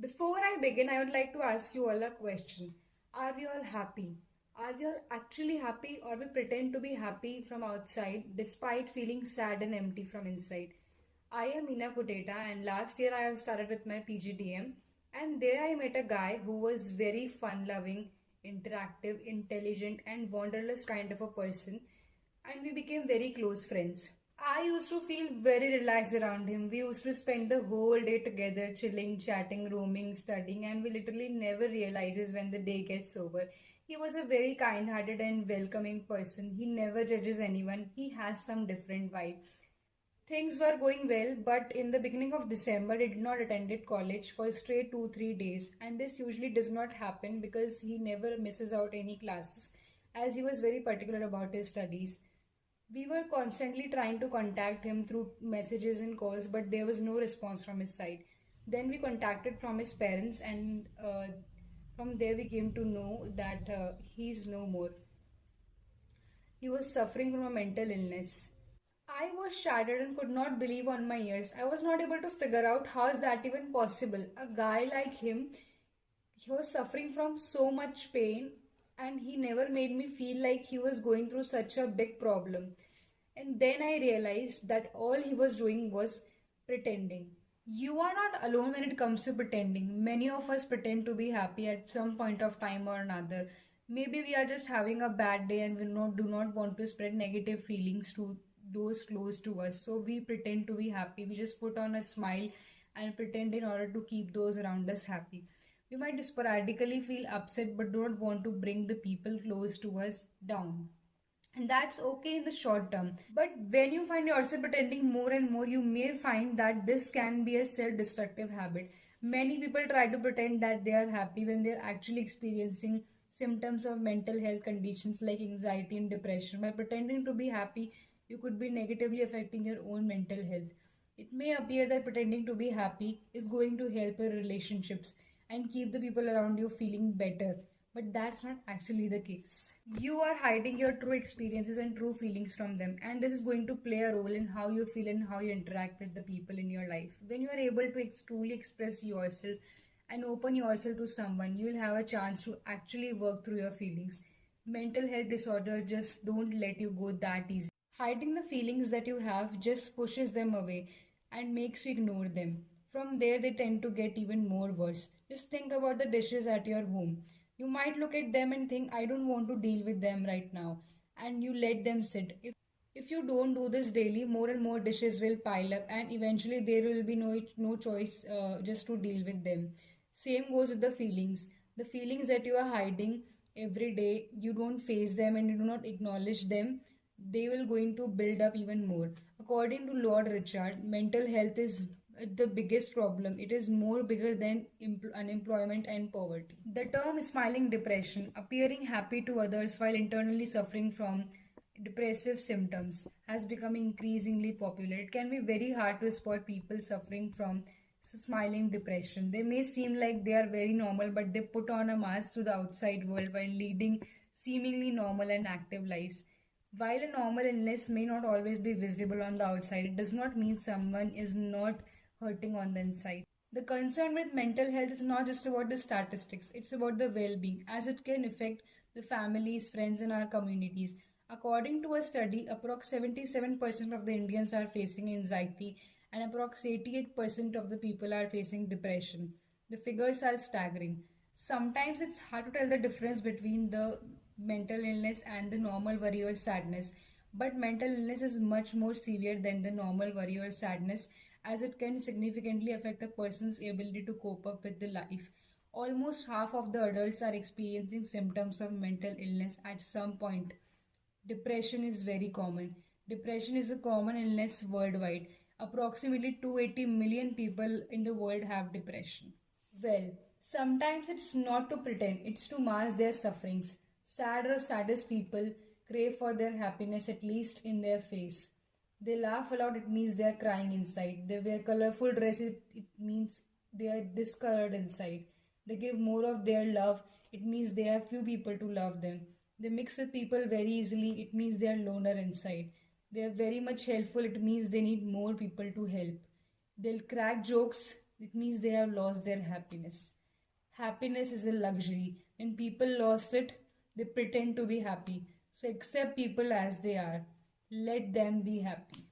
Before I begin, I would like to ask you all a question. Are we all happy? Are we all actually happy, or we pretend to be happy from outside despite feeling sad and empty from inside? I am Eena Khunteta, and last year I have started with my PGDM, and there I met a guy who was very fun loving, interactive, intelligent, and wanderlust kind of a person, and we became very close friends. I used to feel very relaxed around him. We used to spend the whole day together, chilling, chatting, roaming, studying, and we literally never realizes when the day gets over. He was a very kind-hearted and welcoming person. He never judges anyone. He has some different vibe. Things were going well, but in the beginning of December, he did not attend college for straight 2-3 days, and this usually does not happen because he never misses out any classes, as he was very particular about his studies. We were constantly trying to contact him through messages and calls, but there was no response from his side. Then we contacted from his parents, and from there we came to know that he's no more. He was suffering from a mental illness. I was shattered and could not believe on my ears. I was not able to figure out how is that even possible. A guy like him, he was suffering from so much pain, and he never made me feel like he was going through such a big problem. And then I realized that all he was doing was pretending. You are not alone when it comes to pretending. Many of us pretend to be happy at some point of time or another. Maybe we are just having a bad day and do not want to spread negative feelings to those close to us. So we pretend to be happy. We just put on a smile and pretend in order to keep those around us happy. We might sporadically feel upset but do not want to bring the people close to us down. And that's okay in the short term. But when you find yourself pretending more and more, you may find that this can be a self destructive habit. Many people try to pretend that they are happy when they're actually experiencing symptoms of mental health conditions like anxiety and depression. By pretending to be happy, you could be negatively affecting your own mental health. It may appear that pretending to be happy is going to help your relationships and keep the people around you feeling better, but that's not actually the case. You are hiding your true experiences and true feelings from them, and this is going to play a role in how you feel and how you interact with the people in your life. When you are able to truly express yourself and open yourself to someone, you'll have a chance to actually work through your feelings. Mental health disorder just don't let you go that easy. Hiding the feelings that you have just pushes them away and makes you ignore them. From there, they tend to get even more worse. Just think about the dishes at your home. You might look at them and think, I don't want to deal with them right now, and you let them sit. If you don't do this daily, more and more dishes will pile up, and eventually there will be no choice just to deal with them. Same goes with the feelings. The feelings that you are hiding every day, you don't face them and you do not acknowledge them, they will going to build up even more. According to Lord Richard, mental health is the biggest problem. It is more bigger than unemployment and poverty. The term smiling depression, appearing happy to others while internally suffering from depressive symptoms, has become increasingly popular. It can be very hard to spot people suffering from smiling depression. They may seem like they are very normal, but they put on a mask to the outside world while leading seemingly normal and active lives. While a normal illness may not always be visible on the outside, it does not mean someone is not hurting on the inside. The concern with mental health is not just about the statistics, it's about the well being, as it can affect the families, friends, and our communities. According to a study, approx 77% of the Indians are facing anxiety, and approx 88% of the people are facing depression. The figures are staggering. Sometimes it's hard to tell the difference between the mental illness and the normal worry or sadness, but mental illness is much more severe than the normal worry or sadness, as it can significantly affect a person's ability to cope up with the life. Almost half of the adults are experiencing symptoms of mental illness at some point. Depression is very common. Depression is a common illness worldwide. Approximately 280 million people in the world have depression. Well, sometimes it's not to pretend, it's to mask their sufferings. Sad or saddest people crave for their happiness, at least in their face. They laugh aloud, it means they are crying inside. They wear colorful dresses, it means they are discolored inside. They give more of their love, it means they have few people to love them. They mix with people very easily, it means they are loner inside. They are very much helpful, it means they need more people to help. They'll crack jokes, it means they have lost their happiness. Happiness is a luxury. When people lost it, they pretend to be happy. So accept people as they are. Let them be happy.